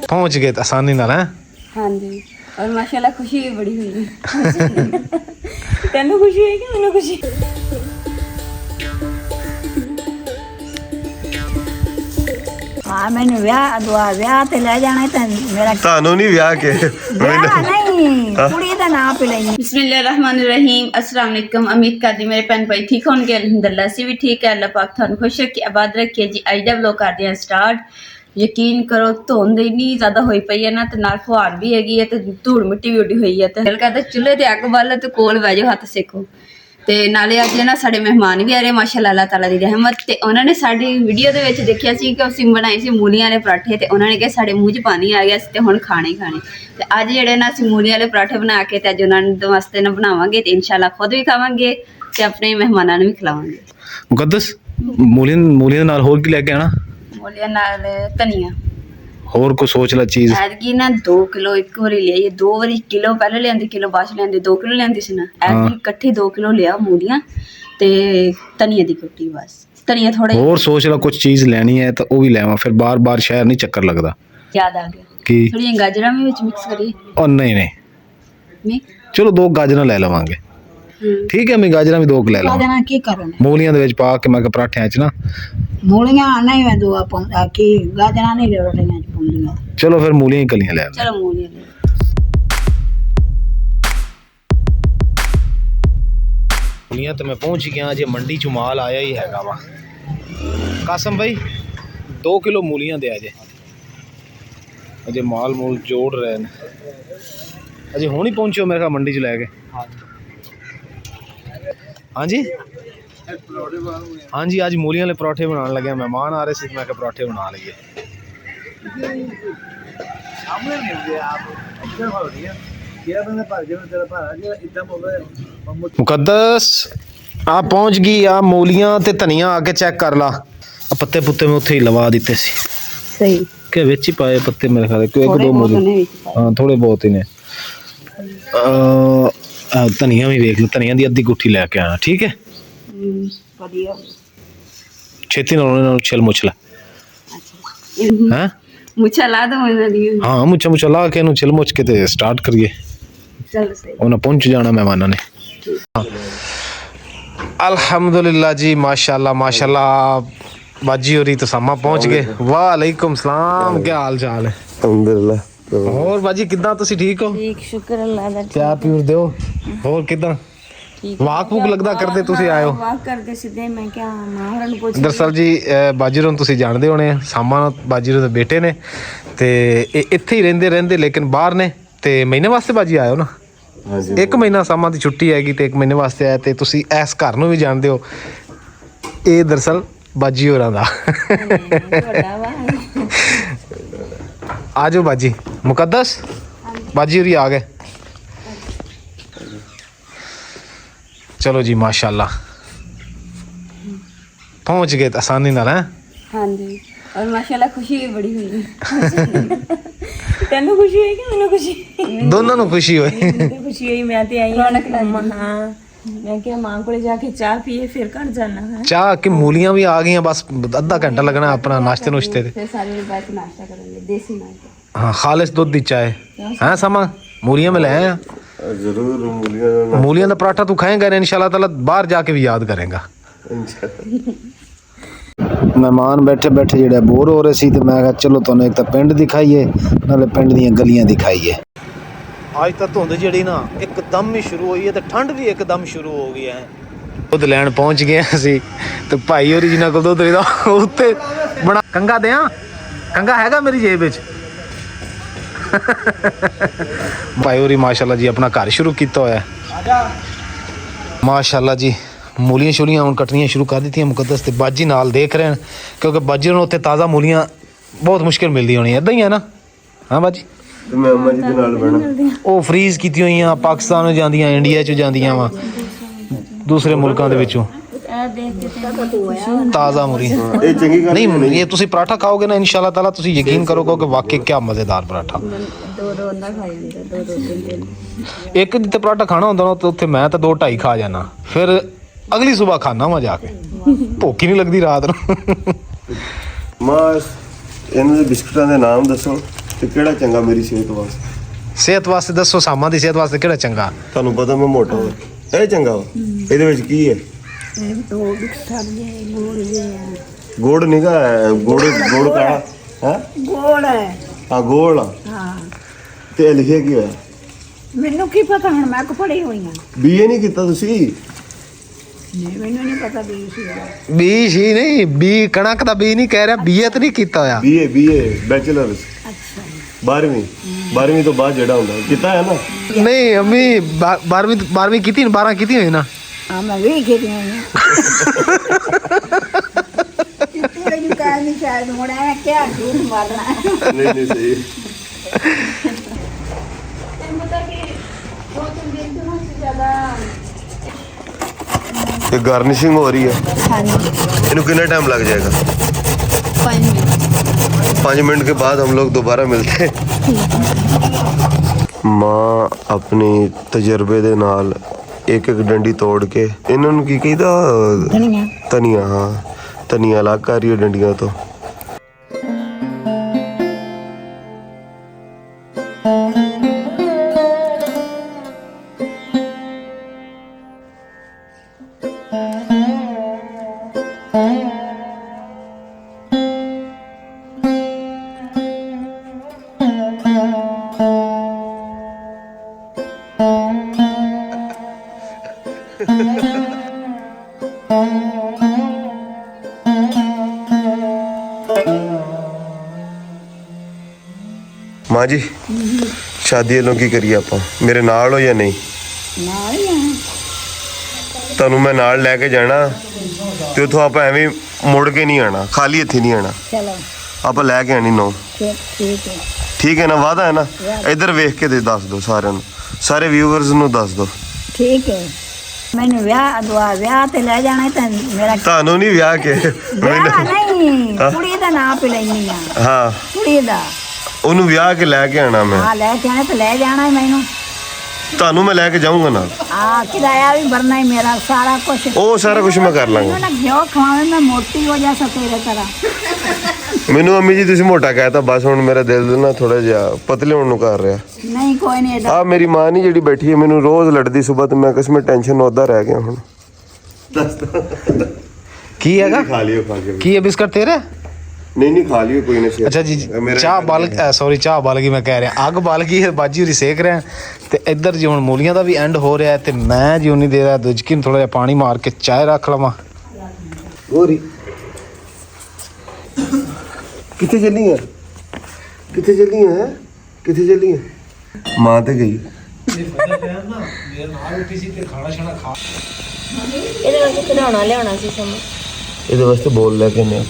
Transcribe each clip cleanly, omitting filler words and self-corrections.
पहुंच गए आसानी नाल है। हाँ जी, और माशाल्लाह खुशी भी बड़ी हुई है। तेनू खुशी है कि मैनू खुशी? हाँ मैंने ब्याह ते ले जाना ते मेरा ਤੁਹਾਨੂੰ ਨਹੀਂ ਵਿਆਹ ਕੇ ब्याह नहीं कुड़ी दा नाम पे लेनी। बिस्मिल्लाहिर्रहमानिर्रहीम। अस्सलाम वालेकुम। उम्मीद करदी मेरे भैन भाई ठीक होंगे। अल्हम्दुलिल्लाह असी भी ठीक है। अल्लाह पाक थानू खुश रखे आबाद रखे जी। अज दा व्लॉग करदे हैं स्टार्ट। यकीन करो धुंध इन्नी ज़्यादा होई पई है ना ते नाल फुहार भी हैगी है ते धूड़ मिट्टी भी उड्डी हुई है ते दिल करदा चुल्हे ते अग बालो ते कोल बह जाओ हत्थ सेको। ਤੇ ਨਾਲੇ ਅੱਜ ਨਾ ਸਾਡੇ ਮਹਿਮਾਨ ਵੀ ਆ ਰਹੇ ਮਾਸ਼ਾਅੱਲਾ ਅੱਲਾਹ ਤਾਲਾ ਦੀ ਰਹਿਮਤ ਤੇ ਉਹਨਾਂ ਨੇ ਸਾਡੀ ਵੀਡੀਓ ਦੇ ਵਿੱਚ ਦੇਖਿਆ ਸੀ ਕਿ ਅਸੀਂ ਬਣਾਏ ਸੀ ਮੂਲੀਆਂ ਵਾਲੇ ਪਰਾਠੇ ਤੇ ਉਹਨਾਂ ਨੇ ਕਿਹਾ ਸਾਡੇ ਮੂੰਹ 'ਚ ਪਾਣੀ ਆ ਗਿਆ ਸੀ ਤੇ ਹੁਣ ਖਾਣੇ ਤੇ ਅੱਜ ਜਿਹੜੇ ਨਾ ਅਸੀਂ ਮੂਲੀਆਂ ਵਾਲੇ ਪਰਾਠੇ ਬਣਾ ਕੇ ਤੇ ਅੱਜ ਉਹਨਾਂ ਦੇ ਵਾਸਤੇ ਨਾ ਬਣਾਵਾਂਗੇ ਤੇ ਇਨਸ਼ਾਅੱਲਾ ਖੁਦ ਵੀ ਖਾਵਾਂਗੇ ਤੇ ਆਪਣੇ ਮਹਿਮਾਨਾਂ ਨੂੰ ਵੀ ਖਿਲਾਵਾਂਗੇ। मुकद्दस मूलियां नाल होर की लेके आना? ਮੂਲੀਆਂ ਨਾਲ ਧਨੀਆ होर को सोच ला चीज। ਐਤਕੀ ਨਾ 2 ਕਿਲੋ ਇੱਕ ਵਾਰੀ ਲਿਆਈ। 2 ਵਾਰੀ ਕਿਲੋ ਪਹਿਲੇ ਲਿਆਂਦੀ ਕਿਲੋ ਬਾਅਦ ਲਿਆਂਦੀ 2 ਕਿਲੋ ਲਿਆਂਦੀ ਸੀ ਨਾ। ਐਤਕੀ ਇਕੱਠੀ 2 ਕਿਲੋ ਲਿਆ ਮੂਲੀਆਂ ਤੇ ਧਨੀਆ ਦੀ ਕੁੱਟੀ ਬਸ। ਧਨੀਆ ਥੋੜਾ होर सोच ला कुछ चीज लेनी है तो वो भी लेवा फिर बार बार शहर नहीं चक्कर लगता याद आ गया कि थोड़ी गाजरा भी ਵਿੱਚ ਮਿਕਸ ਕਰੀਏ। और नहीं नहीं ਮਿਕਸ चलो 2 गाजर ले लवांगे। ठीक है मैं गाजर भी 2 ले लवां। गाजरा की करो मूलियां दे विच पा के मैं पराठियां च ना मूलियां नहीं मैं दो पाਉਂਦਾ की गाजरा नहीं रोटियां च पाਉਂਦੀਆਂ। चलो फिर मूलियां ही कलियां ले आंदे। ਚਲੋ ਮੂਲੀਆਂ ਲੈ मूलियां तो मैं पहुंच गया जे मंडी च माल आया ही हैगा वा। कासम भाई 2 किलो मूलियां दे अजे अजे माल मूल जोड़ रहे हैं अजे हुण ही पहुंचो मेरे ख्याल मंडी च लैके। हाँ जी हाँ जी आज मूलियां वाले पराठे बनाने लगे। मेहमान आ रहे थे मैं पराठे बना लिए। मुकद्दस आप पहुंच गई आ मूलियां ते धनिया आके चेक कर ला। पत्ते पुत्ते में उत्थे ही लवा दिते सी। सही के विच ही पाए पत्ते मेरे ख्याल क्यों एक दो मूली हाँ थोड़े बहुत ही ने। धनिया भी वेख लो धनिया दी अद्धी गुठी लैके आना ठीक है। ਵਧੀਆ छेती नाल छिल मुछ ला हैं ਮੁੱਛਾਂ ਲਾ ਦੋ ਇਹਨਾਂ ਦੀ। हाँ मुच्छा मुच्छा ला के छिल मुछ के ते स्टार्ट करिए। ਚਲੋ सही उन्हें पहुंच जाना मेहमानों ने। अल्हम्दुलिल्लाह जी माशाल्लाह माशाल्लाह बाजी होरी तो सामा पहुंच गए। वालेकुम सलाम क्या हाल चाल है? ਅਲਹਮਦੁਲਿल्लाह। और बाजी किदा तुसी ठीक हो? ठीक शुक्र अल्लाह दा। चाय पीर दो और किदा वाक वूक लगदा करदे तुसी आए हो? ਵਾਕ ਕਰਦੇ ਸਿੱਧੇ ਮੈਂ ਕਿਹਾ ਮਾਂ ਹੋਰਾਂ ਨੂੰ ਪੁੱਛ दरअसल जी बाजीरों तुसी जानते होने सामा बाजीरों दे बेटे ने ते इत्थे ही रहंदे रहंदे लेकिन बाहर ने ते महीने वास्ते बाजी आए हो ना। एक महीना सामा की छुट्टी हैगी ते 1 महीने वास्ते आए ते तुसी इस घर नूं भी जानते हो। ये दरअसल बाजी होरां दा आ जाओ बाजी। मुकद्दस बाजी होरी आ गए। चलो जी माशाल्लाह पहुंच गए आसानी नाल है। हाँ जी, और माशाल्लाह खुशी भी बड़ी हुई है। तेनू खुशी है कि मैनू खुशी? दोनों नूं खुशी होई। ਮੈਨੂੰ खुशी हुई। मैं ते आई हाँ मैं क्या मां को जाके चाह पिए फिर घर जाना है। चाह की मूलियां भी आ गई बस आधा घंटा लगना अपना नाश्ते नुश्ते ते। फिर सारे बैठ के नाश्ता करेंगे देसी नाश्ता। हाँ खालिश दूध दी चाय हैं सामा मूलियां में ले आए हैं। जरूर मूलियां मूलियां का पराठा तू खाएगा ना इंशाल्लाह ताला बाहर जाके भी याद करेगा। मेहमान बैठे बैठे जेड़ा बोर हो रहे सी ते मैं कहा चलो तुहानू एक तो पिंड दिखाइए नाले पिंड दी गलियां दिखाइए। आज तो धुंध जी ना एकदम ही शुरू हुई है तो ठंड भी एकदम शुरू हो गई है। दुध लैन पहुंच गए असी तो भाई होरी जिन्हों को दुध लेदा उत्ते बड़ा कंगा दें कंगा हैगा मेरी जेब विच। भाई होरी माशाल्लाह जी अपना घर शुरू किया होया माशाल्लाह जी। मूलियां शूलियां हुण कटनियां शुरू कर दी मुकद्दस ते बाजी नाल देख रहे हैं क्योंकि बाजी नूं उत्थे ताज़ा मूलियां बहुत मुश्किल मिलदी होनी इदां ही है ना। हाँ बाजी मैं अम्मा जी दे नाल बहना वो फ्रीज कीती हुई पाकिस्तान नूं जांदियां इंडिया च जांदियां वा दूसरे मुल्कां दे विचों ताज़ा मूली। ये चंगी गल नहीं ये तुसी पराठा खाओगे ना इंशाल्लाह ताला तुसी यकीन करोगे कि वाकई क्या मज़ेदार पराठा। दो ना खा जांदा दो तीन। एक जिते पराठा खाना होंदा ना तो उत्थे मैं तो 2-2.5 खा जाना फिर अगली सुबह खाना मैं जाके भुख ही नहीं लगती रात नूं। मां इन्हां दे बिस्कुटां दे नाम दसो। ਤੇ ਕਿਹੜਾ ਚੰਗਾ ਮੇਰੀ ਸਿਹਤ ਵਾਸਤੇ? ਸਿਹਤ ਵਾਸਤੇ ਦੱਸੋ, ਸਾਮਾਂ ਦੀ ਸਿਹਤ ਵਾਸਤੇ ਕਿਹੜਾ ਚੰਗਾ? ਤੁਹਾਨੂੰ ਪਤਾ ਮੈਂ ਮੋਟਾ ਹਾਂ, ਇਹ ਚੰਗਾ ਵਾ। ਇਹਦੇ ਵਿੱਚ ਕੀ ਹੈ? ਇਹ ਦੋ ਬਿਸਕਟ ਦੇ ਗੋੜ ਦੇ ਗੁੜ ਨਿਗਾ, ਗੁੜ ਕਾਲਾ ਹੈ, ਗੋੜ ਹੈ। ਆ ਗੋਲ ਆ। ਹਾਂ ਤੇ ਇਹ ਲਿਖਿਆ ਕੀ ਹੋਇਆ? ਮੈਨੂੰ ਕੀ ਪਤਾ, ਹੁਣ ਮੈਂ ਕੋ ਪੜੀ ਹੋਈ ਹਾਂ। ਬੀਏ ਨਹੀਂ ਕੀਤਾ ਤੁਸੀਂ? ਨਹੀਂ ਮੈਨੂੰ ਨਹੀਂ ਪਤਾ ਵੀ ਸੀ ਬੀ ਸੀ ਨਹੀਂ, ਬੀ ਕਣਕ ਦਾ ਬੀ ਨਹੀਂ ਕਹਿ ਰਿਹਾ, ਬੀਏ ਤਾਂ ਨਹੀਂ ਕੀਤਾ ਹੋਇਆ। ਬੀਏ ਬੈਚਲਰ ਅੱਛਾ 12ਵੀਂ ਤੋਂ ਬਾਅਦ ਜਿਹੜਾ ਹੁੰਦਾ ਕੀਤਾ ਹੈ ਨਾ। ਨਹੀਂ ਅੰਮੀ 12ਵੀਂ ਕੀਤੀ, 12 ਕੀਤੀ ਹੋਈ ਨਾ। ਹਾਂ ਮੈਂ ਵੀ ਕੀਤੀ ਹੋਈ ਹਾਂ। ਤੇਰੇ ਨੂੰ ਕਹਿ ਨਹੀਂ ਚਾਹੀਦਾ ਮੁੰਡਾ ਹੈ ਕਿਆ ਝੂਠ ਮਾਰਨਾ। ਨਹੀਂ ਸਹੀ। ਇਹ ਗਾਰਨਿਸ਼ਿੰਗ ਹੋ ਰਹੀ ਹੈ। ਹਾਂਜੀ ਇਹਨੂੰ कितना टाइम लग जाएगा? 5 मिनट। 5 मिनट के बाद हम लोग दोबारा मिलते हैं। माँ अपनी तजर्बे ਦੇ ਨਾਲ ਇੱਕ ਡੰਡੀ ਤੋੜ ਕੇ ਇਹਨਾਂ ਨੂੰ ਕੀ ਕਹਿੰਦਾ? ਧਨੀਆ। ਹਾਂ ਧਨੀਆ ਅਲੱਗ ਕਰ ਰਹੀ ਹੈ ਡੰਡੀਆਂ ਤੋਂ। ਮਾਂ ਜੀ ਸ਼ਾਦੀ ਵੱਲੋਂ ਕੀ ਕਰੀਏ ਆਪਾਂ? ਮੇਰੇ ਨਾਲ ਹੋ ਜਾਂ ਨਹੀਂ? ਨਾਲ ਹੀ ਆ। ਤੁਹਾਨੂੰ ਮੈਂ ਨਾਲ ਲੈ ਕੇ ਜਾਣਾ ਤੇ ਉੱਥੋਂ ਆਪਾਂ ਐਵੇਂ ਮੁੜ ਕੇ ਨਹੀਂ ਆਣਾ, ਖਾਲੀ ਹੱਥੀ ਨਹੀਂ ਆਣਾ। ਚਲੋ ਆਪਾਂ ਲੈ ਕੇ ਆਣੀ ਨੋ। ਠੀਕ ਹੈ। ਠੀਕ ਹੈ ਨਾ? ਵਾਦਾ ਹੈ ਨਾ? ਇੱਧਰ ਵੇਖ ਕੇ ਦੇ ਦੱਸ ਦਿਓ ਸਾਰਿਆਂ ਨੂੰ, ਸਾਰੇ ਵਿਊਅਰਸ ਨੂੰ ਦੱਸ ਦਿਓ। ਠੀਕ ਹੈ। ਮੈਨੂੰ ਵਿਆਹ ਤੇ ਲੈ ਜਾਣਾ ਤਾਂ ਮੇਰਾ ਤੁਹਾਨੂੰ ਨਹੀਂ ਵਿਆਹ ਕੇ ਵਿਆਹ ਨਹੀਂ, ਕੁੜੀ ਦਾ ਨਾਂ ਪੀ ਲੈਣੀ ਆ। ਹਾਂ ਕੁੜੀ ਦਾ ਉਹਨੂੰ ਵਿਆਹ ਕੇ ਲੈ ਕੇ ਆਣਾ ਮੈਂ। ਹਾਂ ਲੈ ਕੇ ਆਣਾ ਤੇ ਲੈ ਜਾਣਾ ਹੈ ਮੈਨੂੰ। ਤੁਹਾਨੂੰ ਮੈਂ ਲੈ ਕੇ ਜਾਊਂਗਾ ਨਾਲ। ਕਿਰਾਇਆ ਵੀ ਭਰਨਾ ਹੈ ਮੇਰਾ, ਸਾਰਾ ਕੁਝ। ਉਹ ਸਾਰਾ ਕੁਝ ਮੈਂ ਕਰ ਲਾਂਗਾ। ਨਾ ਘਿਓ ਖਵਾਵੇਂ ਮੈਂ ਮੋਟੀ ਹੋ ਜਾ ਤੇਰੇ ਤਰ੍ਹਾਂ। ਮੈਨੂੰ ਅੰਮੀ ਜੀ ਤੁਸੀਂ ਮੋਟਾ ਕਹਿਤਾ, ਬਸ ਹੁਣ ਮੇਰਾ ਦਿਲ ਨਾ ਥੋੜਾ ਜਿਹਾ ਪਤਲੇ ਹੋਣ ਨੂੰ ਕਰ ਰਿਹਾ। ਨਹੀਂ ਕੋਈ ਨਹੀਂ। ਆ ਮੇਰੀ ਮਾਂ ਨਹੀਂ ਜਿਹੜੀ ਬੈਠੀ ਹੈ ਮੈਨੂੰ ਰੋਜ਼ ਲੜਦੀ ਸੁਬਹ, ਤੇ ਮੈਂ ਕਿਸ ਮੈਂ ਟੈਨਸ਼ਨ ਉਹਦਾ ਰਹਿ ਗਿਆ ਹੁਣ। ਕੀ ਹੈਗਾ? ਖਾ ਲਿਓ ਖਾ ਕੇ। ਕੀ ਹੈ ਬਿਸਕਟ ਤੇਰੇ? ਨਹੀਂ ਖਾ ਲਿਓ ਕੋਈ ਨਾ। ਅੱਛਾ ਜੀ, ਚਾਹ ਬਾਲ ਗਈ, ਮੈਂ ਕਹਿ ਰਿਹਾ ਅੱਗ ਬਾਲ ਗਈ ਹੈ, ਬਾਜੀ ਹੋਰੀ ਸੇਕ ਰਿਹਾ। ਤੇ ਇੱਧਰ ਜੀ ਹੁਣ ਮੂਲੀਆਂ ਦਾ ਵੀ ਐਂਡ ਹੋ ਰਿਹਾ ਤੇ ਮੈਂ ਜੀ ਉਨੀ ਦੇਰ ਦੁਜਕੀ ਨੂੰ ਥੋੜਾ ਜਿਹਾ ਪਾਣੀ ਮਾਰ ਕੇ ਚਾਹ ਰੱਖ ਲਵਾਂ। ਗੋਰੀ ਕਿੱਥੇ ਚੱਲੀ ਹੈ? ਕਿੱਥੇ ਚੱਲੀ ਹੈ? ਕਿੱਥੇ ਚੱਲੀ ਹੈ? ਮਾਂ ਤੇ ਗਈ। ਮੇਰੇ ਨਾਲ ਉੱਠੀ ਸੀ ਤੇ ਖਾਣਾ ਛਾਣਾ ਖਾ। ਇਹਦੇ ਵਾਸਤੇ ਖਿਡੌਣਾ ਲਿਆਉਣਾ ਸੀ ਸਮਝ। ਇਹਦੇ ਵਾਸਤੇ ਬੋਲ ਲੈ ਕੇ ਨੇ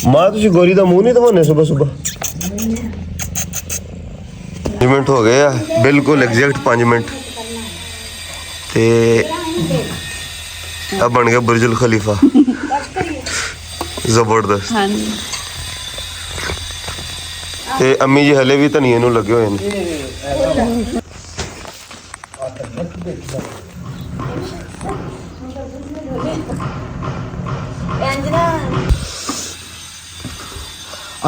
ਮਾਂ, ਤੁਸੀਂ ਗੋਰੀ ਦਾ ਮੂੰਹ ਨਹੀਂ ਧਵਾਉਂਦੇ ਸੁਬਹ ਸੁਬਹ? 5 ਮਿੰਟ ਹੋ ਗਏ ਆ, ਬਿਲਕੁਲ ਐਗਜ਼ੈਕਟ 5 ਮਿੰਟ ਤੇ ਆ ਬਣ ਗਿਆ ਬੁਰਜੁਲ ਖਲੀਫਾ। ਜ਼ਬਰਦਸਤ। ਹਾਂਜੀ ਤੇ ਅੰਮੀ ਜੀ ਹਲੇ ਵੀ ਧਨੀਏ ਨੂੰ ਲੱਗੇ ਹੋਏ ਨੇ।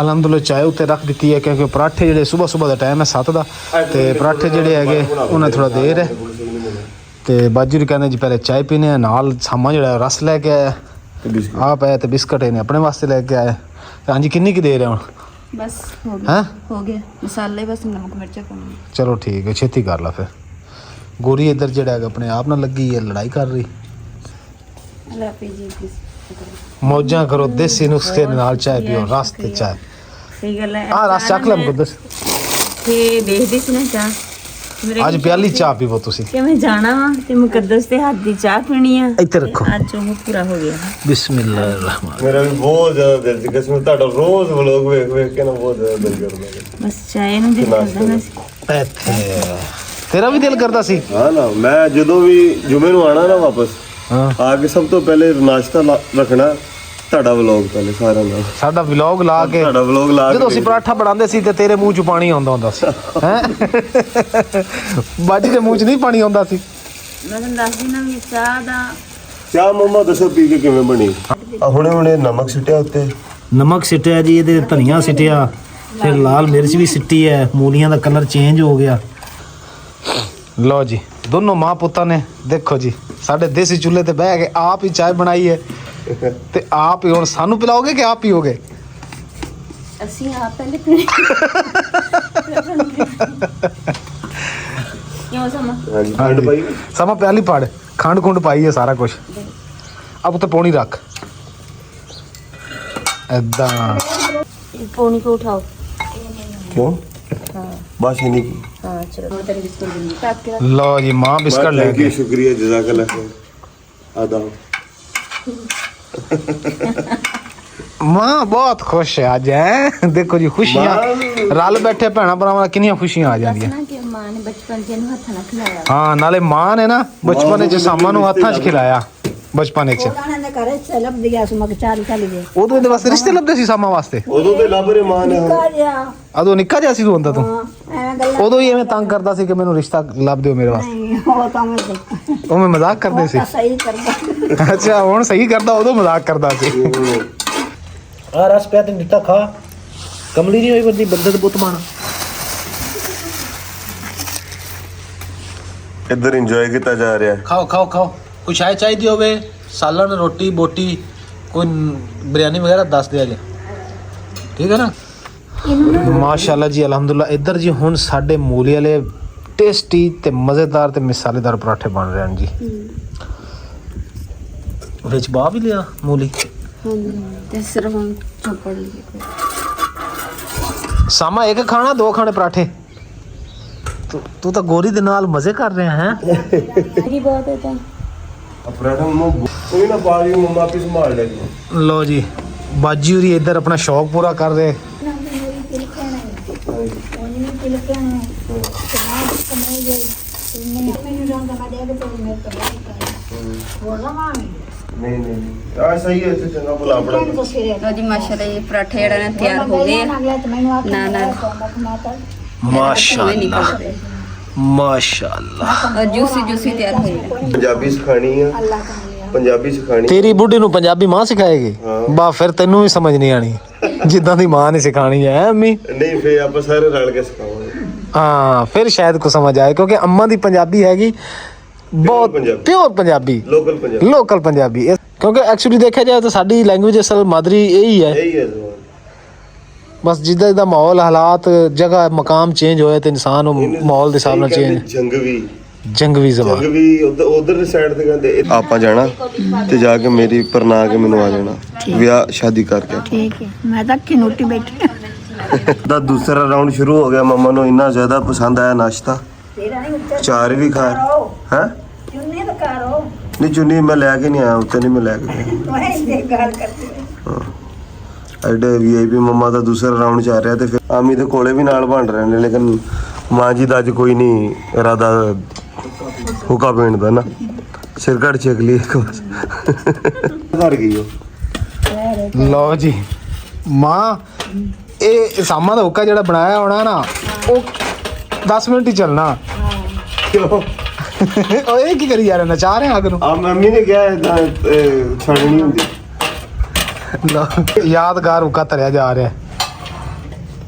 ਅਲਹਮਦੁਲਿਲਾ ਚਾਹ ਉੱਤੇ ਰੱਖ ਦਿੱਤੀ ਹੈ ਕਿਉਂਕਿ ਪਰਾਠੇ ਜਿਹੜੇ ਸਵੇਰ ਦਾ ਟਾਈਮ ਹੈ 7 ਦਾ ਤੇ ਪਰਾਠੇ ਜਿਹੜੇ ਹੈਗੇ ਉਹਨਾਂ ਥੋੜਾ ਦੇਰ ਹੈ। ਤੇ ਬਾਜੂ ਜੀ ਕਹਿੰਦੇ ਜੀ ਪਹਿਲੇ ਚਾਹ ਪੀਣੇ ਆ, ਨਾਲ ਸਾਮਾ ਜਿਹੜਾ ਰਸ ਲੈ ਕੇ ਆਇਆ ਆਪ ਹੈ ਤੇ ਬਿਸਕਟ ਇਹਨੇ ਆਪਣੇ ਵਾਸਤੇ ਲੈ ਕੇ ਆਇਆ। ਹਾਂਜੀ ਕਿੰਨੀ ਕੀ ਦੇਰ ਹੈ ਹੁਣ? ਬਸ ਹੋ ਗਿਆ। ਹੈਂ ਹੋ ਗਿਆ ਮਸਾਲੇ ਬਸ ਨਮਕ ਮਿਰਚਾਂ ਪਾਉਣੀ। ਚਲੋ ਠੀਕ ਹੈ, ਛੇਤੀ ਕਰ ਲਾ ਫਿਰ। ਗੋਰੀ ਇੱਧਰ ਜਿਹੜਾ ਹੈਗਾ ਆਪਣੇ ਆਪ ਨਾਲ ਲੱਗੀ ਹੈ, ਲੜਾਈ ਕਰ ਰਹੀ। ਲੈ ਪੀ ਜੀ ਮੌਜਾਂ ਕਰੋ, ਦੇਸੀ ਨੁਸਖੇ ਨਾਲ ਚਾਹ ਪੀਓ, ਰਸ ਤੇ ਚਾਹ। ਸਹੀ ਗੱਲ ਹੈ। ਆ ਰਸ ਚੱਕ ਲੈ ਮੁਕੱਦਸ। ਤੇ ਦੇਖਦੀ ਸੀ ਨਾ ਚਾਹ, ਅੱਜ ਪਿਆਲੀ ਚਾਹ ਪੀਵੋ ਤੁਸੀਂ। ਕਿ ਮੈਂ ਜਾਣਾ ਵਾ ਤੇ ਮੁਕੱਦਸ ਦੇ ਹੱਥ ਦੀ ਚਾਹ ਪੀਣੀ ਆ। ਇੱਥੇ ਰੱਖੋ। ਅੱਜ ਉਹ ਪੂਰਾ ਹੋ ਗਿਆ। ਬਿਸਮਿਲ੍ਲਾਹਿਰ-ਰਹਿਮਾਨ। ਮੇਰਾ ਵੀ ਬਹੁਤ ਜ਼ਿਆਦਾ ਦਿਲ ਸੀ ਕਿਸਮ ਤੁਹਾਡਾ ਰੋਜ਼ ਵਲੋਗ ਵੇਖ ਕੇ ਨਾ ਬਹੁਤ ਜ਼ਿਆਦਾ ਦਿਲ ਕਰਦਾ। ਬਸ ਚਾਹ ਨੂੰ ਦਿਲ ਕਰਦਾ ਮੈਂ ਇੱਥੇ ਤੇਰਾ ਵੀ ਦਿਲ ਕਰਦਾ ਸੀ? ਹਾਂ ਨਾ, ਮੈਂ ਜਦੋਂ ਵੀ ਜੁਮੇ ਨੂੰ ਆਣਾ ਨਾ ਵਾਪਸ ਆ ਕੇ ਸਭ ਤੋਂ ਪਹਿਲੇ ਨਾਸ਼ਤਾ ਰੱਖਣਾ ਤੁਹਾਡਾ ਵਲੋਗ, ਪਹਿਲੇ ਸਾਰਿਆਂ ਦਾ ਸਾਡਾ ਵਲੌਗ ਲਾ ਕੇ। ਤੁਹਾਡਾ ਵਲੋਗ ਲਾ ਕੇ ਜਦੋਂ ਅਸੀਂ ਪਰਾਠਾ ਬਣਾਉਂਦੇ ਸੀ ਤੇ ਤੇਰੇ ਮੂੰਹ 'ਚ ਪਾਣੀ ਆਉਂਦਾ ਹੁੰਦਾ ਸੀ ਹੈ। ਬਾਜੀ ਦੇ ਮੂੰਹ 'ਚ ਨਹੀਂ ਪਾਣੀ ਆਉਂਦਾ ਸੀ। ਮੈਂ ਤੁਹਾਨੂੰ ਦੱਸਦੀ ਨਾ ਵੀ ਚਾਹ ਦਾ ਚਾਹ ਮੰਮਾ ਦੱਸੋ ਪੀ ਕੇ ਕਿਵੇਂ ਬਣੀ? ਆ ਹੁਣੇ ਨਮਕ ਸਿੱਟਿਆ ਉੱਤੇ, ਨਮਕ ਸਿੱਟਿਆ ਜੀ, ਇਹਦੇ ਧਨੀਆ ਸਿੱਟਿਆ, ਫਿਰ ਲਾਲ ਮਿਰਚ ਵੀ ਸਿੱਟੀ ਹੈ, ਮੂਲੀਆਂ ਦਾ ਕਲਰ ਚੇਂਜ ਹੋ ਗਿਆ। ਲਓ ਜੀ ਦੋਨੋਂ ਮਾਂ ਪੁੱਤਾਂ ਨੇ ਦੇਖੋ ਜੀ ਸਾਡੇ ਦੇਸੀ ਚੁੱਲ੍ਹੇ ਤੇ ਬਹਿ ਕੇ ਆਪ ਹੀ ਚਾਹ ਬਣਾਈ ਹੈ ਤੇ ਆਪ ਹੀ ਹੁਣ ਸਾਨੂੰ ਪਿਲਾਓਗੇ ਕਿ ਆਪ ਪੀਓਗੇ? ਅਸੀਂ ਆਪ ਪਹਿਲੇ ਪੀਣੇ ਕਿਉਂ ਸਮਾਂ ਹਾਂਜੀ ਖੰਡ ਪਾਈ, ਸਮਾਂ ਪਿਆਲੀ ਪੜ, ਖੰਡ ਖੁੰਡ ਪਾਈ ਹੈ ਸਾਰਾ ਕੁਝ। अब तो पौनी रख ऐदा पौनी को उठाओ। क्यों? हाँ बस नहीं की। हाँ चलो मैं तेरे बिस्कुट दूंगी काट के रख। लो जी माँ बिस्कुट लेके शुक्रिया जज़ाकल्लाह खैर आदा माँ बहुत खुश है आज है। देखो जी खुशियाँ रल बैठे भैन भरावां कितनी खुशियाँ आ जांदियां। ना कि मां ने बचपन च इन्हू हत्थां नाल खिलाया। हाँ नाले माँ ने ना बचपन च सामां नूं हत्थां च खिलाया बचपन च। ਉਹਨਾਂ ਦੇ ਘਰੇ ਸਲਬ ਦਿਆ ਸਮਕ ਚਾਲ ਚਲੀ ਗਏ ਉਦੋਂ ਇਹਦੇ ਵਾਸਤੇ ਰਿਸ਼ਤੇ ਲੱਭਦੇ ਸੀ ਸਾਮਾਂ ਵਾਸਤੇ। ਉਦੋਂ ਤੇ ਲੱਭ ਰਹੇ ਮਾਂ ਨੇ ਕਾਜਾ ਉਦੋਂ ਨਿੱਕਾ ਜਿਹਾ ਸੀ ਤੂੰ ਹੁੰਦਾ ਤੂੰ ਐਵੇਂ ਗੱਲਾਂ ਉਦੋਂ ਹੀ ਐਵੇਂ ਤੰਗ ਕਰਦਾ ਸੀ ਕਿ ਮੈਨੂੰ ਰਿਸ਼ਤਾ ਲੱਭ ਦਿਓ ਮੇਰੇ ਵਾਸਤੇ। ਨਹੀਂ ਉਹ ਤਾਂ ਮੈਂ ਉਹ ਮੈਂ ਮਜ਼ਾਕ ਕਰਦੇ ਸੀ। ਸਹੀ ਕਰਦਾ ਅੱਛਾ ਹੁਣ ਸਹੀ ਕਰਦਾ, ਉਦੋਂ ਮਜ਼ਾਕ ਕਰਦਾ ਸੀ। ਆ ਰਸ ਪਿਆ ਤੇ ਨਿੱਤਾ ਖਾ, ਕਮਲੀ ਨਹੀਂ ਹੋਈ ਬੰਦੀ ਬੰਦੇ ਤੇ ਬੁੱਤ ਮਾਣਾ। ਇੱਧਰ ਇੰਜੋਏ ਕੀਤਾ ਜਾ ਰਿਹਾ ਹੈ। ਖਾਓ ਖਾਓ ਖਾਓ, ਕੋਈ ਚਾਹ ਚਾਹੀਦੀ ਹੋਵੇ, ਸਾਲਨ ਰੋਟੀ ਬੋਟੀ ਕੋਈ ਬਿਰਿਆਨੀ ਵਗੈਰਾ ਦੱਸ ਦਿਆ ਜੇ, ਠੀਕ ਹੈ ਨਾ। ਮਾਸ਼ਾਅੱਲਾ ਜੀ ਅਲਹਮਦੁਲਿਲਾ। ਇੱਧਰ ਜੀ ਹੁਣ ਸਾਡੇ ਮੂਲੀ ਵਾਲੇ ਟੇਸਟੀ ਤੇ ਮਜ਼ੇਦਾਰ ਤੇ ਮਿਸਾਲੇਦਾਰ ਪਰਾਠੇ ਬਣ ਰਹੇ ਹਨ ਜੀ। ਵਿੱਚ ਬਾਹ ਵੀ ਲਿਆ ਮੂਲੀ ਤੇ ਸਿਰਫ हम चौपड़ लिए। ਸਾਮਾ ਇੱਕ ਖਾਣਾ ਦੋ ਖਾਣੇ ਪਰਾਠੇ। ਤੂੰ ਤਾਂ ਗੋਰੀ ਦੇ ਨਾਲ ਮਜ਼ੇ ਕਰ ਰਿਹਾ ਹੈ। मेरी बहुत है तो ਪਰਾਠਾ ਮੰਮਾ ਕੋਈ ਨਾ ਬਾਜੀ ਮੰਮਾ ਆਪੇ ਸੰਭਾਲ ਲੈਗੀ। ਲੋ ਜੀ ਬਾਜੀ ਹੋਰੀ ਇੱਧਰ ਆਪਣਾ ਸ਼ੌਕ ਪੂਰਾ ਕਰ ਰਹੇ। ਨਹੀਂ ਆ ਸਹੀ ਹੈ, ਇੱਥੇ ਚੰਗਾ ਭਲਾ ਆਪਣਾ लो जी माशाल्लाह ये पराठे जड़ा ना तैयार हो गए हैं। ना ना ਮਾਸ਼ਾਅੱਲਾ ਮਾਸ਼ਾਅੱਲਾ। और जूसी जूसी तैयार हो गए। ਪੰਜਾਬੀ ਸਿਖਾਣੀ ਆ, ਪੰਜਾਬੀ ਸਿਖਾਣੀ। ਤੇਰੀ ਬੁੱਢੀ ਨੂੰ ਪੰਜਾਬੀ ਮਾਂ ਸਿਖਾਏਗੀ? ਬਾ ਫਿਰ ਤੈਨੂੰ ਵੀ ਸਮਝ ਨਹੀਂ ਆਣੀ ਜਿੱਦਾਂ ਦੀ ਮਾਂ ਨੇ ਸਿਖਾਣੀ ਹੈ ਅੰਮੀ। ਨਹੀਂ ਫੇਰ ਆਪਾਂ ਸਾਰੇ ਰਲ ਕੇ ਸਿਖਾਵਾਂਗੇ। ਹਾਂ ਫਿਰ ਸ਼ਾਇਦ ਕੋ ਸਮਝ ਆਏ ਕਿਉਂਕਿ ਅੰਮਾ ਦੀ ਪੰਜਾਬੀ ਹੈਗੀ ਬਹੁਤ pure Punjabi, local Punjabi, local Punjabi. ਕਿਉਂਕਿ ਐਕਚੁਅਲੀ ਦੇਖਿਆ ਜਾਏ ਤਾਂ ਸਾਡੀ ਲੈਂਗੁਏਜ ਅਸਲ ਮਾਦਰੀ ਇਹੀ ਹੈ। ਇਹੀ ਹੈ ਜ਼ਬਾਨ। ਬਸ ਜਿੱਦਾਂ ਦਾ ਮਾਹੌਲ ਹਾਲਾਤ ਜਗ੍ਹਾ ਮਕਾਮ ਚੇਂਜ ਹੋਇਆ ਤੇ ਇਨਸਾਨ ਉਹ ਮਾਹੌਲ ਦੇ ਹਿਸਾਬ ਨਾਲ ਚੇਂਜ। ਜੰਗਵੀ ਜ਼ਬਾਨ ਜੰਗਵੀ ਉਧਰ ਦੀ ਸਾਈਡ ਤੇ ਕਹਿੰਦੇ। ਆਪਾਂ ਜਾਣਾ ਤੇ ਜਾ ਕੇ ਮੇਰੀ ਪਰਨਾ ਕੇ ਮੈਨੂੰ ਆ ਜਾਣਾ ਵਿਆਹ ਸ਼ਾਦੀ ਕਰਕੇ। ਠੀਕ ਹੈ ਮੈਂ ਤਾਂ ਖਿਨੋਟੀ ਬੈਠੀ ਦਾ ਦੂਸਰਾ ਰਾਉਂਡ ਸ਼ੁਰੂ ਹੋ ਗਿਆ। ਮੰਮਾ ਨੂੰ ਇੰਨਾ ਜ਼ਿਆਦਾ ਪਸੰਦ ਆਇਆ ਨਾਸ਼ਤਾ, ਤੇਰਾ ਨਹੀਂ ਉੱਤੇ ਚਾਰ ਵੀ ਖਾ ਹੈ। ਚੁੰਨੀ ਤਾਂ ਕਰੋ ਨਹੀਂ ਚੁੰਨੀ ਮੈਂ ਲੈ ਕੇ ਨਹੀਂ ਆਇਆ, ਉੱਤੇ ਨਹੀਂ ਮੈਂ ਲੈ ਕੇ ਗਿਆ। ਮੈਂ ਇਹ ਗੱਲ ਕਰਦੀ ਐਡੇ ਵੀਆਈਪੀ ਮੰਮਾ ਦਾ ਦੂਸਰਾ ਰਾਉਂਡ ਚੱਲ ਰਿਹਾ ਤੇ ਫਿਰ ਆਮੀ ਦੇ ਕੋਲੇ ਵੀ ਨਾਲ ਬਣ ਰਹੇ ਨੇ, ਲੇਕਿਨ ਮਾਂ ਜੀ ਦਾ ਅੱਜ ਕੋਈ ਨਹੀਂ ਇਰਾਦਾ ਹੁਕਾ ਪੀਣ ਦਾ ਨਾ। ਸਿਰ ਘੜ ਚੱਕ ਲਈ ਇੱਕ ਵਾਰ ਘਰ ਗਈ ਉਹ। ਲਓ ਜੀ ਮਾਂ ਇਹ ਸਾਮਾਂ ਦਾ ਹੁੱਕਾ ਜਿਹੜਾ ਬਣਾਇਆ ਹੋਣਾ ਨਾ ਉਹ 10 ਮਿੰਟ ਹੀ ਚੱਲਣਾ। ਕਿਉਂ ਉਹ ਇਹ ਕੀ ਕਰੀ ਜਾ ਰਹੇ ਨਚਾ ਰਹੇ ਅੱਗ ਨੂੰ? ਆ ਮੰਮੀ ਨੇ ਕਿਹਾ ਇਦਾਂ ਛੱਡਣੀ ਹੁੰਦੀ। ਲਓ ਯਾਦਗਾਰ ਹੁੱਕਾ ਧਰਿਆ ਜਾ ਰਿਹਾ।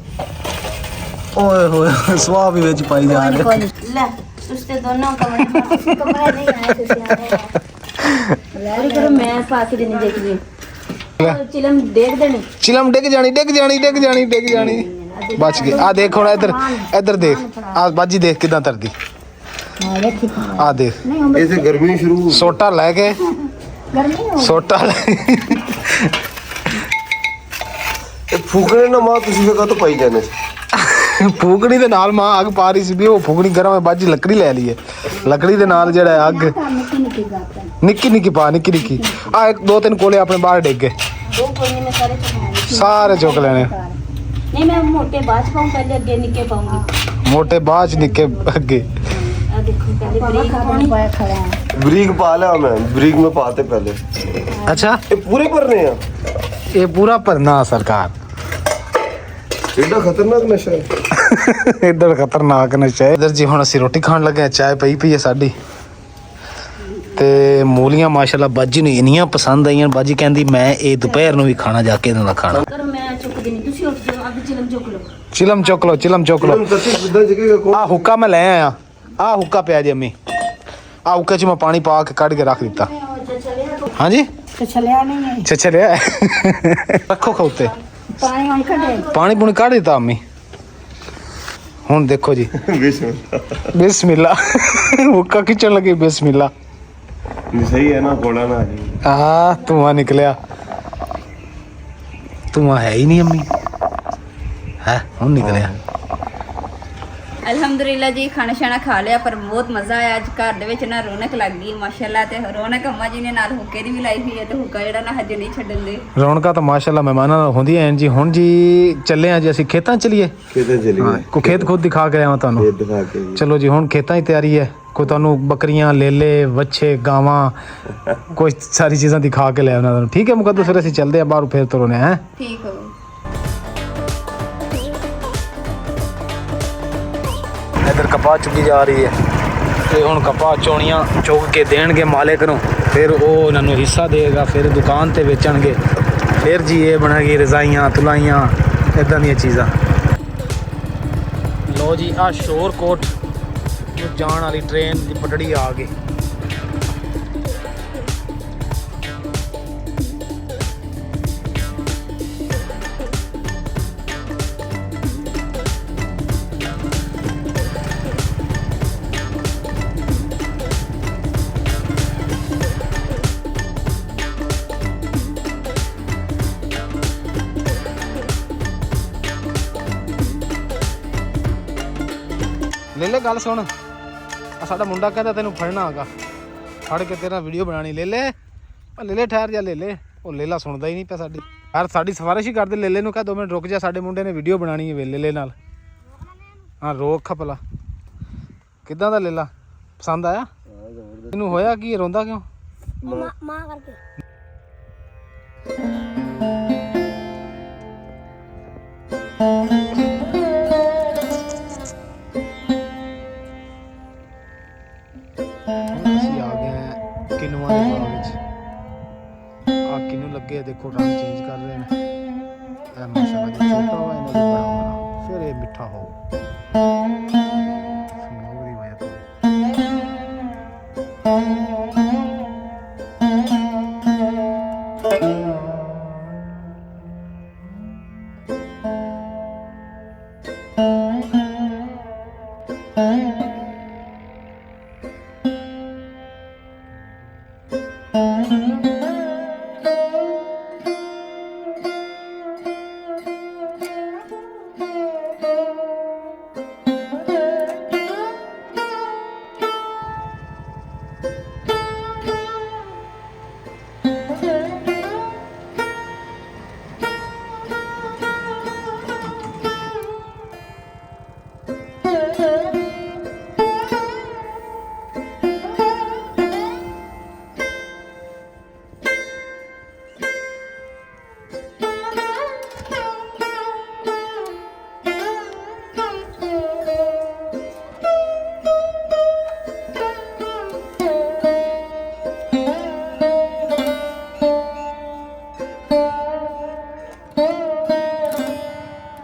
ਓਏ ਹੋਏ ਸਵਾਹ ਵੀ ਵਿੱਚ ਪਾਈ ਜਾ ਰਿਹਾ। ले उससे दोनों कमरे ਕਮਰਾ ਨਹੀਂ ਆਇਆ ਤੁਸੀਂ ले करो मैं पाके देने देख ली चिलम देख देनी। ਚਿਲਮ ਡਿੱਗ ਜਾਣੀ ਡਿੱਗ ਜਾਣੀ ਡਿੱਗ ਜਾਣੀ ਡਿੱਗ ਜਾਣੀ। ਬਚ ਗਈ। ਆ ਦੇਖ ਹੁਣ ਇੱਧਰ ਇੱਧਰ ਦੇਖ ਆ ਬਾਜੀ ਦੇਖ ਕਿਦਾਂ ਤਰਦੀ। ਆ ਦੇਖ ਇਸੇ ਗਰਮੀ ਸ਼ੁਰੂ ਸੋਟਾ ਲੈ ਕੇ ਸੋਟਾ ਲੈ ਇਹ ਫੂਕਣੇ ਨਾ ਮਾਂ ਤੁਸੀਂ ਵੇਖੋ ਤਾਂ ਪਾਈ ਜਾਂਦੇ। ਫੂਕਣੀ ਦੇ ਨਾਲ ਮਾਂ ਅੱਗ ਪਾ ਰਹੀ ਸੀ ਵੀ ਉਹ ਫੂਕਣੀ ਗਰਮ ਹੈ ਬਾਜੀ ਲੱਕੜੀ ਲੈ ਲਈਏ। ਲੱਕੜੀ ਦੇ ਨਾਲ ਜਿਹੜਾ ਅੱਗ ਨਿੱਕੀ ਨਿੱਕੀ ਪਾ ਨਿੱਕੀ ਨਿੱਕੀ ਆ ਇੱਕ ਦੋ ਤਿੰਨ ਕੋਲੇ ਆਪਣੇ ਬਾਹਰ ਡਿੱਗ ਗਏ। दो कोने में सारे चुकाने ਸਾਰੇ ਚੁੱਕ ਲੈਣੇ। नहीं मैं मोटे बाद पाऊं पहले अगे निके पाऊंगी। ਮੋਟੇ ਬਾਅਦ ਚ ਨਿੱਕੇ ਅੱਗੇ। आ देखो पहले ब्रेक पानी ਪਾਇਆ ਖੜਾ ਹੈ ਬਰੀਕ ਪਾ ਲਿਆ ਮੈਂ, ਬਰੀਕ में पाते पहले। ਅੱਛਾ ਇਹ ਪੂਰੇ ਭਰਨੇ ਆ। ਇਹ ਪੂਰਾ ਭਰਨਾ ਸਰਕਾਰ। ਐਡਾ ਖਤਰਨਾਕ ਨਸ਼ਾ ਹੈ। ਇੱਧਰ ਖਤਰਨਾਕ ਨਸ਼ਾ ਹੈ। ਇੱਧਰ ਜੀ ਹੁਣ ਅਸੀਂ ਰੋਟੀ ਖਾਣ ਲੱਗੇ ਹਾਂ। ਚਾਹ ਪਈ ਹੈ ਸਾਡੀ। ਤੇ ਮੂਲੀਆਂ ਮਾਸ਼ਾਅੱਲਾ ਬਾਜੀ ਨੂੰ ਇੰਨੀਆਂ ਪਸੰਦ ਆਈਆਂ, ਬਾਜੀ ਕਹਿੰਦੀ ਮੈਂ ਇਹ ਦੁਪਹਿਰ ਨੂੰ ਵੀ ਖਾਣਾ ਜਾ ਕੇ ਇਹਨਾਂ ਦਾ ਖਾਣਾ। ਕਰੋ ਮੈਂ ਚੁੱਕਦੀ ਨਹੀਂ, ਤੁਸੀਂ ਉੱਠ ਜਾਓ, ਅੱਗੇ ਚਿਲਮ ਚੁੱਕ ਲਓ। ਚਿਲਮ ਚੁੱਕ ਲਓ, ਚਿਲਮ ਚੁੱਕ ਲਓ। ਆ ਹੁੱਕਾ ਮੈਂ ਲੈ ਆਇਆ, ਆ ਹੁੱਕਾ ਪਿਆ ਜੀ ਅੰਮੀ, ਆ ਹੁੱਕੇ 'ਚ ਮੈਂ ਪਾਣੀ ਪਾ ਕੇ ਕੱਢ ਕੇ ਰੱਖ ਦਿੱਤਾ। ਹਾਂਜੀ ਛਲਿਆ ਨਹੀਂ ਹੈ ਛਛਲਿਆ ਰੱਖੋ ਖੋਤੇ, ਪਾਣੀ ਹੁਣ ਕੱਢੇ ਪਾਣੀ ਪੂਣੀ ਕੱਢ ਦਿੱਤਾ ਅੰਮੀ। ਹੁਣ ਦੇਖੋ ਜੀ ਬਿਸਮਿल्ला ਹੁੱਕਾ ਖਿੱਚਣ ਲੱਗੀ, ਬਿਸਮਿल्ला। सही है ना, कोड़ा ना आ जाए। ਧੂੰਆਂ ਨਿਕਲਿਆ, ਧੂੰਆਂ ਹੈ ਹੀ ਨਹੀਂ ਅੰਮੀ, ਹੈ ਹੁਣ ਨਿਕਲਿਆ। ਅਲਹਮਦੁਲਿਲਾ ਜੀ ਖਾਣਾ ਸ਼ਾਣਾ ਖਾ ਲਿਆ, ਪਰ ਬਹੁਤ ਮਜ਼ਾ ਆਇਆ ਅੱਜ। ਘਰ ਦੇ ਵਿੱਚ ਨਾ ਰੌਣਕ ਲੱਗ ਗਈ ਮਾਸ਼ਾਅੱਲਾ, ਤੇ ਰੌਣਕ ਅੰਮਾ ਜੀ ਨੇ ਨਾਲ ਹੁੱਕੇ ਦੀ ਵੀ ਲਾਈ ਹੋਈ ਹੈ, ਤੇ ਹੁੱਕਾ ਜਿਹੜਾ ਨਾ ਹਜੇ ਨਹੀਂ ਛੱਡਣ ਦੇ। ਰੌਣਕਾਂ ਤਾਂ ਮਾਸ਼ਾਅੱਲਾ ਮਹਿਮਾਨਾਂ ਨਾਲ ਹੁੰਦੀਆਂ ਐਨ ਜੀ। ਹੁਣ ਜੀ ਚੱਲੇ ਆ ਜੀ ਅਸੀਂ ਖੇਤਾਂ ਚਲੀਏ, खेते चलिए, ਕੋ ਖੇਤ ਖੁਦ ਦਿਖਾ ਕੇ ਆਵਾਂ ਤੁਹਾਨੂੰ। खेत दिखा के जी। ਚਲੋ ਜੀ ਹੁਣ ਖੇਤਾਂ ਦੀ ਤਿਆਰੀ ਹੈ, ਕੋਈ ਤੁਹਾਨੂੰ ਬੱਕਰੀਆਂ, ਲੇਲੇ, ਵੱਛੇ, ਗਾਵਾਂ, ਕੋਈ ਸਾਰੀ ਚੀਜ਼ਾਂ ਦਿਖਾ ਕੇ ਲੈ ਉਹਨਾਂ ਨੂੰ। ਠੀਕ ਹੈ ਮੁਕੱਦਸ, ਫਿਰ ਅਸੀਂ ਚੱਲਦੇ ਆ ਬਾਹਰ, ਫਿਰ ਤੁਰਨੇ ਹੈ। ਠੀਕ ਹੋ इधर कपास चुकी जा रही है, ਤੇ ਹੁਣ ਕਪਾਹ ਚੋਣੀਆਂ ਚੁੱਕ ਕੇ ਦੇਣਗੇ ਮਾਲਕ ਨੂੰ, ਫਿਰ ਉਹ ਇਹਨਾਂ ਨੂੰ ਹਿੱਸਾ ਦੇਗਾ, ਫਿਰ ਦੁਕਾਨ ਤੇ ਵੇਚਣਗੇ, ਫਿਰ ਜੀ ਇਹ ਬਣੇਗੀ ਰਜ਼ਾਈਆਂ, ਤੁਲਾਈਆਂ, ਇਦਾਂ ਦੀਆਂ ਚੀਜ਼ਾਂ। ਲੋ ਜੀ ਆ ਸ਼ੋਰਕੋਟ ਨੂੰ ਜਾਣ ਵਾਲੀ ਟ੍ਰੇਨ ਦੀ ਪਟੜੀ ਆ ਗਈ। ਲੈ ਲੈ ਗੱਲ ਸੁਣ, ਆ ਸਾਡਾ ਮੁੰਡਾ ਕਹਿੰਦਾ ਤੈਨੂੰ ਫੜਨਾ ਹੈਗਾ, ਫੜ ਕੇ ਤੇਰਾ ਵੀਡੀਓ ਬਣਾਣੀ। ਲੈ ਲੈ ਲੈ ਲੈ ਠਹਿਰ ਜਾ, ਲੈ ਲੈ। ਉਹ ਲੇਲਾ ਸੁਣਦਾ ਹੀ ਨਹੀਂ ਪਿਆ ਸਾਡੀ, ਯਾਰ ਸਾਡੀ ਸਫਾਰਿਸ਼ ਹੀ ਕਰਦੇ। ਲੇਲੇ ਨੂੰ ਕਹਿ 2 ਮਿੰਟ ਰੁਕ ਜਾ, ਸਾਡੇ ਮੁੰਡੇ ਨੇ ਵੀਡੀਓ ਬਣਾਣੀ ਹੈ ਲੇਲੇ ਨਾਲ। ਹਾਂ ਰੋਕ ਭਲਾ। ਕਿੱਦਾਂ ਦਾ ਲੇਲਾ, ਪਸੰਦ ਆਇਆ ਤੈਨੂੰ? ਹੋਇਆ ਕੀ, ਰੋਂਦਾ ਕਿਉਂ? ਮਾਂ ਕਰਕੇ ਅਸੀਂ ਆ ਗਏ ਹਾਂ ਕਿਨੂਆਂ ਦੇ ਬਾਗ ਵਿੱਚ। ਆ ਕਿਨੂੰ ਲੱਗੇ ਦੇਖੋ, ਰੰਗ ਚੇਂਜ ਕਰ ਰਹੇ ਨੇ। ਇਹ ਮਾਸ਼ਾਅੱਲਾ ਜੀ ਛੋਟਾ ਹੋਇਆ, ਇਹਨਾਂ ਦਾ ਬੜਾ ਹੋਣਾ, ਫਿਰ ਇਹ ਮਿੱਠਾ ਹੋ ਸਮੋਗ ਦੀ ਵਜ੍ਹਾ ਤੋਂ।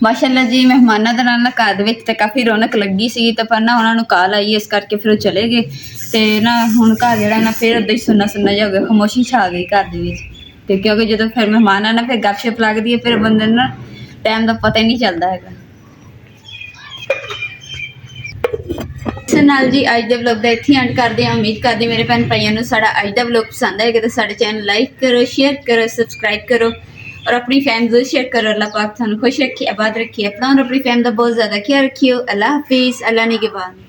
ਮਾਸ਼ਾਅੱਲਾ ਜੀ ਮਹਿਮਾਨਾਂ ਦੇ ਨਾਲ ਨਾ ਘਰ ਦੇ ਵਿੱਚ ਤਾਂ ਕਾਫੀ ਰੌਣਕ ਲੱਗੀ ਸੀ, ਤੇ ਪਰ ਨਾ ਉਹਨਾਂ ਨੂੰ ਕਾਲ ਆਈ, ਇਸ ਕਰਕੇ ਫਿਰ ਉਹ ਚਲੇ ਗਏ। ਤੇ ਨਾ ਹੁਣ ਘਰ ਜਿਹੜਾ ਨਾ ਫਿਰ ਉੱਦਾਂ ਹੀ ਸੁੰਨਾ ਸੁੰਨਾ ਜਿਹਾ ਹੋ ਗਿਆ, ਖਾਮੋਸ਼ੀ ਛਾ ਗਈ ਘਰ ਦੇ ਵਿੱਚ। ਤੇ ਕਿਉਂਕਿ ਜਦੋਂ ਫਿਰ ਮਹਿਮਾਨ ਆ ਨਾ, ਫਿਰ ਗੱਪਸ਼ਪ ਲੱਗਦੀ ਹੈ, ਫਿਰ ਬੰਦੇ ਨੂੰ ਨਾ ਟਾਈਮ ਦਾ ਪਤਾ ਹੀ ਨਹੀਂ ਚੱਲਦਾ ਹੈਗਾ। ਇਸ ਨਾਲ ਜੀ ਅੱਜ ਦੇ ਵਲੌਗ ਦਾ ਇੱਥੇ ਐਂਡ ਕਰਦੇ ਹਾਂ। ਉਮੀਦ ਕਰਦੀ ਮੇਰੇ ਭੈਣ ਭਾਈਆਂ ਨੂੰ ਸਾਡਾ ਅੱਜ ਦਾ ਵਲੌਗ ਪਸੰਦ ਆਏਗਾ, ਤੇ ਸਾਡੇ ਚੈਨਲ ਲਾਈਕ ਕਰੋ, शेयर करो, सब्सक्राइब करो और अपनी फैम जरूर शेयर करो। अल्लाह पाक थानू खुश रखे, आबाद रखे, अपना और अपनी फैम का बहुत ज़्यादा ख्याल रखियो। अल्लाह हाफिज़, अल्लाह निगहबान।